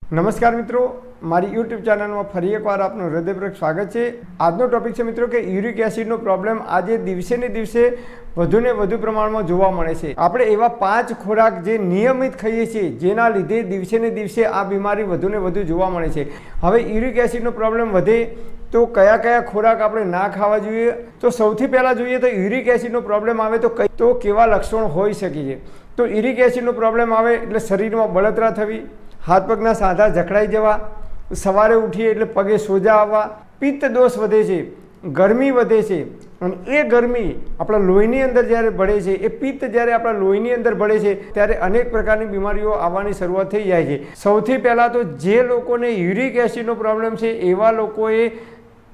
નમસ્કાર મિત્રો, મારી યુટ્યુબ ચેનલમાં ફરી એકવાર આપનું હૃદયપૂર્વક સ્વાગત છે। આજનો ટોપિક છે મિત્રો કે યુરિક એસિડનો પ્રોબ્લેમ આજે દિવસે ને દિવસે વધુને વધુ પ્રમાણમાં જોવા મળે છે। આપણે એવા 5 ખોરાક જે નિયમિત ખાઈએ છીએ જેના લીધે દિવસે ને દિવસે આ બીમારી વધુને વધુ જોવા મળે છે। હવે યુરિક એસિડનો પ્રોબ્લેમ વધે તો કયા કયા ખોરાક આપણે ના ખાવા જોઈએ? તો સૌથી પહેલાં જોઈએ તો યુરિક એસિડનો પ્રોબ્લેમ આવે તો કેવા લક્ષણો હોઈ શકે છે? તો યુરિક એસિડનો પ્રોબ્લેમ આવે એટલે શરીરમાં બળતરા થવી, હાથ પગના સાંધા જકડાઈ જવા, સવારે ઉઠીએ એટલે પગે સોજા આવવા, પિત્ત દોષ વધે છે, ગરમી વધે છે અને એ ગરમી આપણા લોહીની અંદર જ્યારે ભળે છે, એ પિત્ત જ્યારે આપણા લોહીની અંદર ભળે છે ત્યારે અનેક પ્રકારની બીમારીઓ આવવાની શરૂઆત થઈ જાય છે। સૌથી પહેલાં તો જે લોકોને યુરિક એસિડનો પ્રોબ્લેમ છે એવા લોકોએ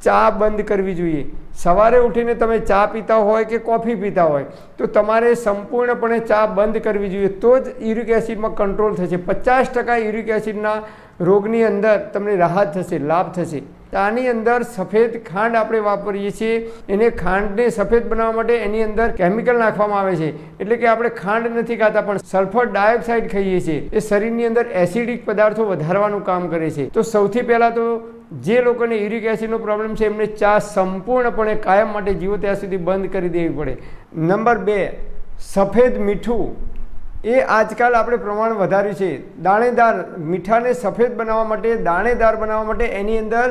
ચા બંધ કરવી જોઈએ। સવારે ઉઠીને તમે ચા પીતા હોય કે કોફી પીતા હોય તો તમારે સંપૂર્ણપણે ચા બંધ કરવી જોઈએ, તો જ યુરિક એસિડમાં કંટ્રોલ થશે। 50% યુરિક એસિડના રોગની અંદર તમને રાહત થશે, લાભ થશે। આની અંદર સફેદ ખાંડ આપણે વાપરીએ છીએ, એને ખાંડને સફેદ બનાવવા માટે એની અંદર કેમિકલ નાખવામાં આવે છે, એટલે કે આપણે ખાંડ નથી ખાતા પણ સલ્ફર ડાયોક્સાઇડ ખાઈએ છીએ। એ શરીરની અંદર એસિડિક પદાર્થો વધારવાનું કામ કરે છે। તો સૌથી પહેલાં તો જે લોકોને યુરિક એસિડનો પ્રોબ્લેમ છે એમને ચા સંપૂર્ણપણે કાયમ માટે જીવો ત્યાં સુધી બંધ કરી દેવી પડે। નંબર 2, સફેદ મીઠું એ આજકાલ આપણે પ્રમાણ વધાર્યું છે। દાણેદાર મીઠાને સફેદ બનાવવા માટે, દાણેદાર બનાવવા માટે એની અંદર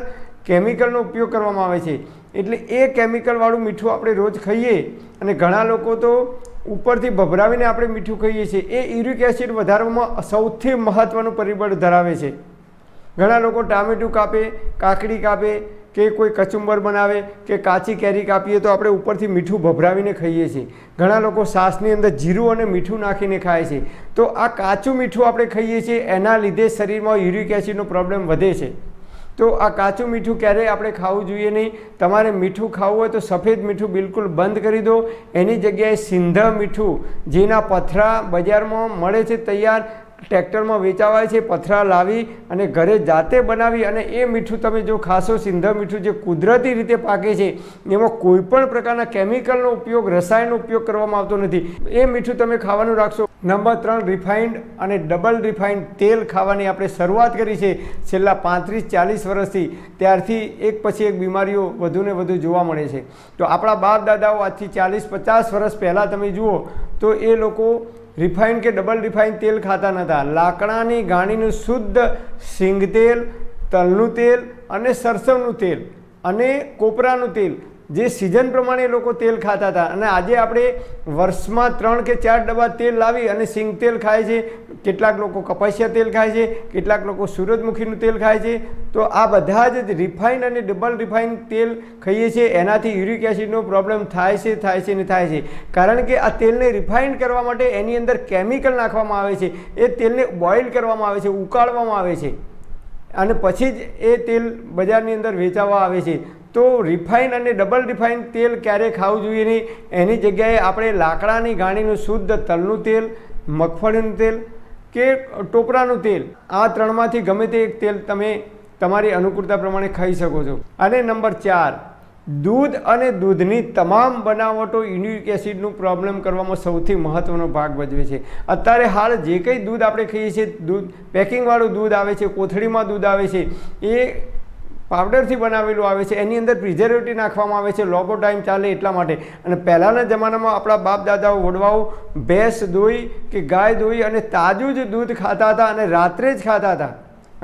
કેમિકલનો ઉપયોગ કરવામાં આવે છે, એટલે એ કેમિકલવાળું મીઠું આપણે રોજ ખાઈએ અને ઘણા લોકો તો ઉપરથી ભભરાવીને આપણે મીઠું ખાઈએ છીએ, એ યુરિક એસિડ વધારવામાં સૌથી મહત્ત્વનું પરિબળ ધરાવે છે। ઘણા લોકો ટામેટું કાપે, કાકડી કાપે કે કોઈ કચુંબર બનાવે કે કાચી કેરી કાપીએ તો આપણે ઉપરથી મીઠું ભભરાવીને ખાઈએ છીએ। ઘણા લોકો છાશની અંદર જીરું અને મીઠું નાખીને ખાય છે। તો આ કાચું મીઠું આપણે ખાઈએ છીએ, એના લીધે શરીરમાં યુરિક એસિડનો પ્રોબ્લેમ વધે છે। તો આ કાચું મીઠું ક્યારેય આપણે ખાવું જોઈએ નહીં। તમારે મીઠું ખાવું હોય તો સફેદ મીઠું બિલકુલ બંધ કરી દો, એની જગ્યાએ સિંધ મીઠું, જેના પથરા બજારમાં મળે છે તૈયાર, ટ્રેક્ટરમાં વેચાવાય છે, પથરા લાવી અને ઘરે જાતે બનાવી અને એ મીઠું તમે જો ખાશો, સિંધ મીઠું જે કુદરતી રીતે પાકે છે, એમાં કોઈ પણ પ્રકારના કેમિકલનો ઉપયોગ, રસાયણનો ઉપયોગ કરવામાં આવતો નથી, એ મીઠું તમે ખાવાનું રાખશો। નંબર 3, રિફાઇન્ડ અને ડબલ રિફાઇન્ડ તેલ ખાવાની આપણે શરૂઆત કરી છે છેલ્લા 35-40 વર્ષથી, ત્યારથી એક પછી એક બીમારીઓ વધુને વધુ જોવા મળે છે। તો આપણા બાપ દાદાઓ આજથી 40-50 વર્ષ પહેલાં તમે જુઓ તો એ લોકો રિફાઇન કે ડબલ રિફાઇન તેલ ખાતા નહોતા। લાકડાની ગાણીનું શુદ્ધ સિંગ તેલ, તલનું તેલ અને સરસવનું તેલ અને કોપરાનું તેલ, જે સિઝન પ્રમાણે લોકો તેલ ખાતા હતા। અને આજે આપણે વર્ષમાં 3 કે 4 ડબ્બા તેલ લાવી અને સિંગ તેલ ખાય છે, કેટલાક લોકો કપાસિયા તેલ ખાય છે, કેટલાક લોકો સૂરજમુખીનું તેલ ખાય છે। તો આ બધા જ રિફાઇન અને ડબલ રિફાઇન તેલ ખાઈએ છીએ, એનાથી યુરિક એસિડનો પ્રોબ્લેમ થાય છે ને થાય છે। કારણ કે આ તેલને રિફાઇન કરવા માટે એની અંદર કેમિકલ નાખવામાં આવે છે, એ તેલને બોઇલ કરવામાં આવે છે, ઉકાળવામાં આવે છે અને પછી જ એ તેલ બજારની અંદર વેચાવા આવે છે। તો રિફાઇન અને ડબલ રિફાઇન તેલ ક્યારેય ખાવું જોઈએ નહીં, એની જગ્યાએ આપણે લાકડાની ગાણીનું શુદ્ધ તલનું તેલ, મગફળીનું તેલ કે ટોપરાનું તેલ, આ 3માંથી ગમે તે એક તેલ તમે તમારી અનુકૂળતા પ્રમાણે ખાઈ શકો છો। અને નંબર 4, દૂધ અને દૂધની તમામ બનાવટો યુરિક એસિડનું પ્રોબ્લેમ કરવામાં સૌથી મહત્ત્વનો ભાગ ભજવે છે। અત્યારે હાલ જે કંઈ દૂધ આપણે ખાઈએ છીએ, દૂધ પેકિંગવાળું દૂધ આવે છે, કોથળીમાં દૂધ આવે છે, એ પાવડરથી બનાવેલું આવે છે, એની અંદર પ્રિઝર્વેટિવ નાખવામાં આવે છે, લોંગો ટાઈમ ચાલે એટલા માટે। અને પહેલાંના જમાનામાં આપણા બાપ દાદાઓ, વડવાઓ ભેંસ દોઈ કે ગાય દોઈ અને તાજું જ દૂધ ખાતા હતા અને રાત્રે જ ખાતા હતા।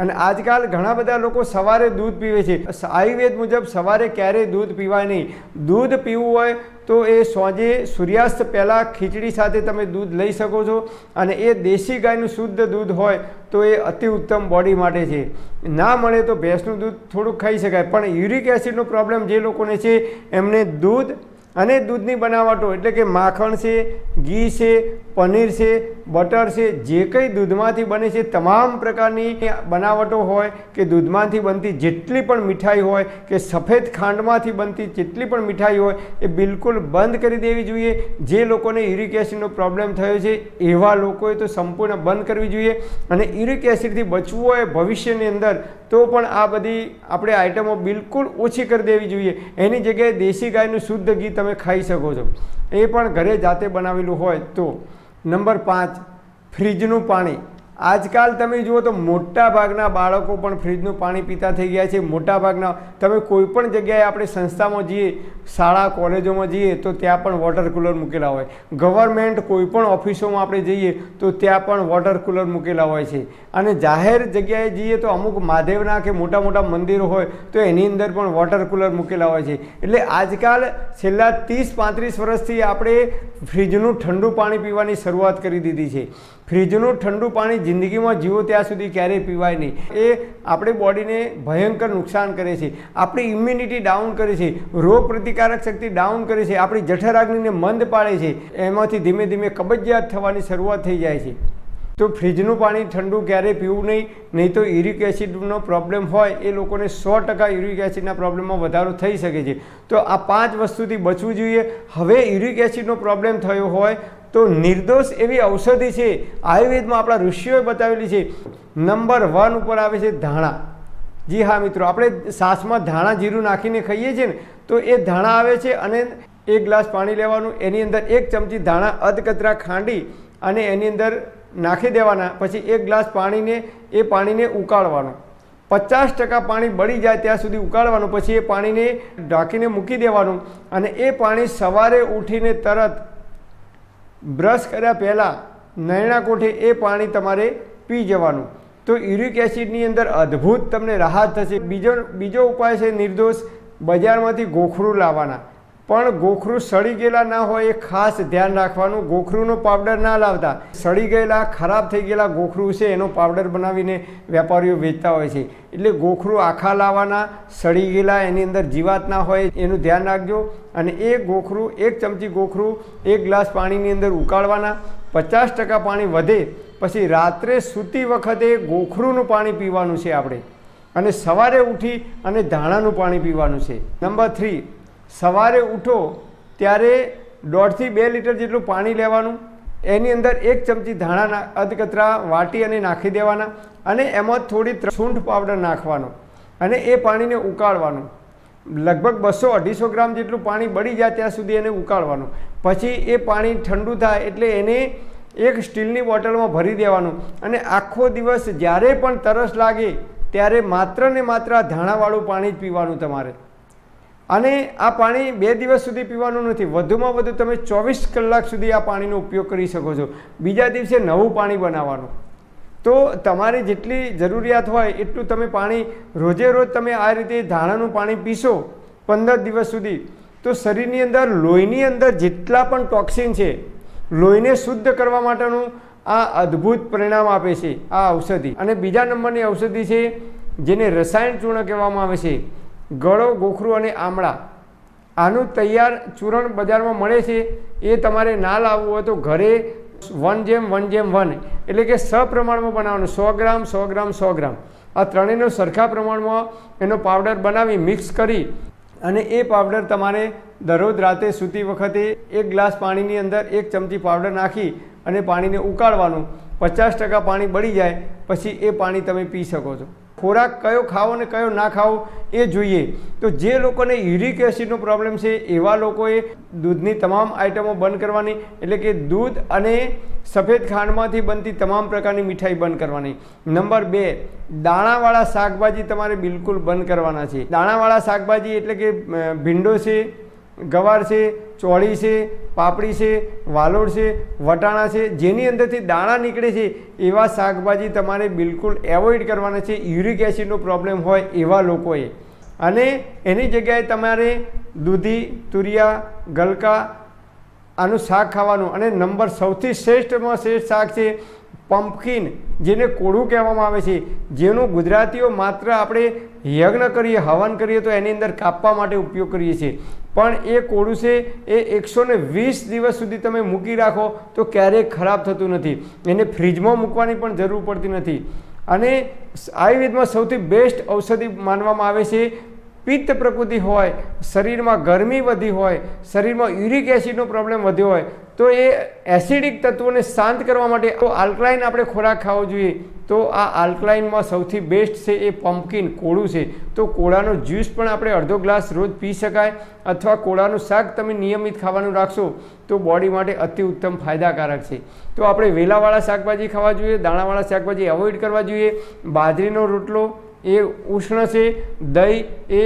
અને આજકાલ ઘણા બધા લોકો સવારે દૂધ પીવે છે। આયુર્વેદ મુજબ સવારે ક્યારેય દૂધ પીવાય નહીં। દૂધ પીવું હોય તો એ સાંજે સૂર્યાસ્ત પહેલાં ખીચડી સાથે તમે દૂધ લઈ શકો છો, અને એ દેશી ગાયનું શુદ્ધ દૂધ હોય તો એ અતિ ઉત્તમ બોડી માટે છે। ના મળે તો ભેંસનું દૂધ થોડુંક ખાઈ શકાય, પણ યુરિક એસિડનો પ્રોબ્લેમ જે લોકોને છે એમને દૂધ અને દૂધની બનાવટો એટલે કે માખણ છે, ઘી છે, પનીર છે, બટર છે, જે કંઈ દૂધમાંથી બને છે તમામ પ્રકારની બનાવટો હોય કે દૂધમાંથી બનતી જેટલી પણ મીઠાઈ હોય કે સફેદ ખાંડમાંથી બનતી જેટલી પણ મીઠાઈ હોય એ બિલકુલ બંધ કરી દેવી જોઈએ। જે લોકોને યુરિક એસિડનો પ્રોબ્લેમ થયો છે એવા લોકોએ તો સંપૂર્ણ બંધ કરવી જોઈએ। અને યુરિક એસિડથી બચવું હોય ભવિષ્યની અંદર તો પણ આ બધી આપણે આઇટમો બિલકુલ ઓછી કરી દેવી જોઈએ। એની જગ્યાએ દેશી ગાયનું શુદ્ધ ઘી તમે ખાઈ શકો છો, એ પણ ઘરે જાતે બનાવેલું હોય તો। નંબર 5, ફ્રીજનું પાણી। આજકાલ તમે જુઓ તો મોટા ભાગના બાળકો પણ ફ્રીજનું પાણી પીતા થઈ ગયા છે. મોટા ભાગના તમે કોઈ પણ જગ્યાએ આપણે સંસ્થામાં જઈએ, શાળા કોલેજોમાં જઈએ તો ત્યાં પણ વોટર કુલર મૂકેલા હોય. ગવર્મેન્ટ કોઈ પણ ઓફિસોમાં આપણે જઈએ તો ત્યાં પણ વોટર કુલર મૂકેલા હોય છે. અને જાહેર જગ્યાએ જઈએ તો અમુક મહાદેવના કે મોટા મોટા મંદિરો હોય તો એની અંદર પણ વોટર કુલર મૂકેલા હોય છે. એટલે આજકાલ છેલ્લા 30-35 વર્ષથી આપણે ફ્રીજનું ઠંડુ પાણી પીવાની શરૂઆત કરી દીધી છે. ફ્રીજનું ઠંડુ પાણી જિંદગીમાં જીવો ત્યાં સુધી ક્યારેય પીવાય નહીં. એ આપણી બોડીને ભયંકર નુકસાન કરે છે, આપણી ઇમ્યુનિટી ડાઉન કરે છે, રોગ પ્રતિકારક શક્તિ ડાઉન કરે છે, આપણી જઠરાગ્નિને મંદ પાડે છે. એમાંથી ધીમે ધીમે કબજિયાત થવાની શરૂઆત થઈ જાય છે. તો ફ્રીજનું પાણી ઠંડુ ક્યારેય પીવું નહીં તો યુરિક એસિડનો પ્રોબ્લેમ હોય એ લોકોને 100% યુરિક એસિડના પ્રોબ્લેમમાં વધારો થઈ શકે છે. તો આ 5 વસ્તુથી બચવું જોઈએ. હવે યુરિક એસિડનો પ્રોબ્લેમ થયો હોય તો નિર્દોષ એવી ઔષધિ છે, આયુર્વેદમાં આપણા ઋષિઓએ બતાવેલી છે. નંબર 1 ઉપર આવે છે ધાણા. જી હા મિત્રો, આપણે છાશમાં ધાણા જીરું નાખીને ખાઈએ છીએ ને, તો એ ધાણા આવે છે અને 1 ગ્લાસ પાણી લેવાનું, એની અંદર 1 ચમચી ધાણા અધકચરા ખાંડી અને એની અંદર નાખી દેવાના. પછી 1 ગ્લાસ પાણીને ઉકાળવાનું. 50% પાણી બળી જાય ત્યાં સુધી ઉકાળવાનું. પછી એ પાણીને ઢાંકીને મૂકી દેવાનું અને એ પાણી સવારે ઉઠીને તરત બ્રશ કર્યા પહેલાં નયણા કોઠે એ પાણી તમારે પી જવાનું. તો યુરિક એસિડની અંદર અદ્ભુત તમને રાહત થશે. બીજો ઉપાય છે નિર્દોષ, બજારમાંથી ગોખરું લાવવાના. પણ ગોખરું સડી ગયેલા ના હોય એ ખાસ ધ્યાન રાખવાનું. ગોખરુંનો પાવડર ના લાવતા. સડી ગયેલા ખરાબ થઈ ગયેલા ગોખરું છે એનો પાવડર બનાવીને વેપારીઓ વેચતા હોય છે. એટલે ગોખરું આખા લાવવાના, સડી ગયેલા, એની અંદર જીવાત ના હોય એનું ધ્યાન રાખજો. અને એ ગોખરું 1 ચમચી ગોખરું 1 ગ્લાસ પાણીની અંદર ઉકાળવાના. 50% પાણી વધે પછી રાત્રે સૂતી વખતે ગોખરુંનું પાણી પીવાનું છે આપણે. અને સવારે ઉઠી અને ધાણાનું પાણી પીવાનું છે. નંબર 3, સવારે ઉઠો ત્યારે 1.5 થી 2 લીટર જેટલું પાણી લેવાનું. એની અંદર 1 ચમચી ધાણા અધકચરા વાટી અને નાખી દેવાના અને એમાં થોડી સૂંઠ પાવડર નાખવાનો અને એ પાણીને ઉકાળવાનું. લગભગ 200-250 ગ્રામ જેટલું પાણી બળી જાય ત્યાં સુધી એને ઉકાળવાનું. પછી એ પાણી ઠંડુ થાય એટલે એને એક સ્ટીલની બોટલમાં ભરી દેવાનું અને આખો દિવસ જ્યારે પણ તરસ લાગે ત્યારે માત્ર ને માત્ર ધાણાવાળું પાણી જ પીવાનું તમારે. અને આ પાણી 2 દિવસ સુધી પીવાનું નથી, વધુમાં વધુ તમે 24 કલાક સુધી આ પાણીનો ઉપયોગ કરી શકો છો. બીજા દિવસે નવું પાણી બનાવવાનું. તો તમારી જેટલી જરૂરિયાત હોય એટલું તમે પાણી રોજે રોજ તમે આ રીતે ધાણાનું પાણી પીશો 15 દિવસ સુધી, તો શરીરની અંદર લોહીની અંદર જેટલા પણ ટોક્સિન છે, લોહીને શુદ્ધ કરવા માટેનું આ અદ્ભુત પરિણામ આપે છે આ ઔષધિ. અને બીજા નંબરની ઔષધિ છે જેને રસાયણ ચૂર્ણ કહેવામાં આવે છે. ગળો, ગોખરું અને આમળા, આનું તૈયાર ચૂર્ણ બજારમાં મળે છે. એ તમારે ના લાવવું હોય તો ઘરે 1:1:1 એટલે કે સપ્રમાણમાં બનાવવાનું. 100 ગ્રામ 100 ગ્રામ 100 ગ્રામ આ ત્રણેયનો સરખા પ્રમાણમાં એનો પાવડર બનાવી મિક્સ કરી અને એ પાવડર તમારે દરરોજ રાતે સૂતી વખતે 1 ગ્લાસ પાણીની અંદર 1 ચમચી પાવડર નાખી અને પાણીને ઉકાળવાનું. 50% પાણી બળી જાય પછી એ પાણી તમે પી શકો છો. ખોરાક કયો ખાવો અને કયો ના ખાવો એ જોઈએ. તો જે લોકોને યુરિક એસિડનો પ્રોબ્લેમ છે એવા લોકોએ દૂધની તમામ આઇટમો બંધ કરવાની. એટલે કે દૂધ અને સફેદ ખાંડમાંથી બનતી તમામ પ્રકારની મીઠાઈ બંધ કરવાની. નંબર 2, દાણાવાળા શાકભાજી તમારે બિલકુલ બંધ કરવાના છે. દાણાવાળા શાકભાજી એટલે કે ભીંડો છે, ગવાર છે, ચોળી છે, પાપડી છે, વાલોડ છે, વટાણા છે, જેની અંદરથી દાણા નીકળે છે એવા શાકભાજી તમારે બિલકુલ એવોઇડ કરવાના છે યુરિક એસિડનો પ્રોબ્લેમ હોય એવા લોકોએ. અને એની જગ્યાએ તમારે દૂધી, તુરિયા, ગલકા આનું શાક ખાવાનું. અને નંબર સૌથી શ્રેષ્ઠમાં શ્રેષ્ઠ શાક છે પમ્પકિન, જેને કોળું કહેવામાં આવે છે, જેનું ગુજરાતીઓ માત્ર આપણે યજ્ઞ કરીએ, હવન કરીએ તો એની અંદર કાપવા માટે ઉપયોગ કરીએ છીએ. પણ એ કોળું છે એ 120 દિવસ સુધી તમે મૂકી રાખો તો ક્યારેય ખરાબ થતું નથી. એને ફ્રીજમાં મૂકવાની પણ જરૂર પડતી નથી. અને આયુર્વેદમાં સૌથી બેસ્ટ ઔષધિ માનવામાં આવે છે. પિત્ત પ્રકૃતિ હોય, શરીરમાં ગરમી વધી હોય, શરીરમાં યુરિક એસિડનો પ્રોબ્લેમ વધ્યો હોય તો એ એસિડિક તત્વોને શાંત કરવા માટે તો આલ્કલાઇન આપણે ખોરાક ખાવો જોઈએ. તો આ આલ્કલાઇનમાં સૌથી બેસ્ટ છે એ પમ્પકિન, કોળું છે. તો કોળાનો જ્યુસ પણ આપણે અડધો ગ્લાસ રોજ પી શકાય, અથવા કોળાનું શાક તમે નિયમિત ખાવાનું રાખશો તો બોડી માટે અતિ ઉત્તમ ફાયદાકારક છે. તો આપણે વેલાવાળા શાકભાજી ખાવા જોઈએ, દાણાવાળા શાકભાજી અવોઇડ કરવા જોઈએ. બાજરીનો રોટલો એ ઉષ્ણ છે, દહીં એ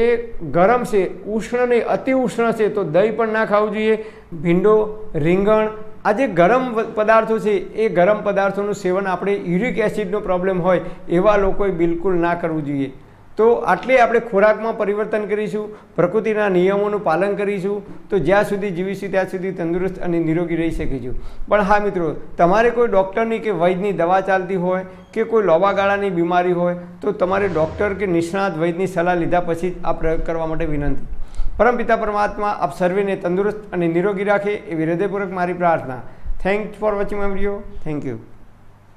ગરમ છે, ઉષ્ણ નહીં અતિ ઉષ્ણ છે, તો દહીં પણ ના ખાવું જોઈએ. ભીંડો, રીંગણ, આ જે ગરમ પદાર્થો છે એ ગરમ પદાર્થોનું સેવન આપણે યુરિક એસિડનો પ્રોબ્લેમ હોય એવા લોકોએ બિલકુલ ના કરવું જોઈએ. તો આટલે આપણે ખોરાકમાં પરિવર્તન કરીશું, પ્રકૃતિના નિયમોનું પાલન કરીશું, તો જ્યાં સુધી જીવીશું ત્યાં સુધી તંદુરસ્ત અને નિરોગી રહી શકીશું. પણ હા મિત્રો, તમારે કોઈ ડૉક્ટરની કે વૈદ્યની દવા ચાલતી હોય કે કોઈ લાંબા ગાળાની બીમારી હોય તો તમારે ડૉક્ટર કે નિષ્ણાત વૈદ્યની સલાહ લીધા પછી જ આ પ્રયોગ કરવા માટે વિનંતી. પરમપિતા પરમાત્મા આપ સર્વેને તંદુરસ્ત અને નિરોગી રાખે એવી હૃદયપૂર્વક મારી પ્રાર્થના. Thanks for watching my video. Thank you.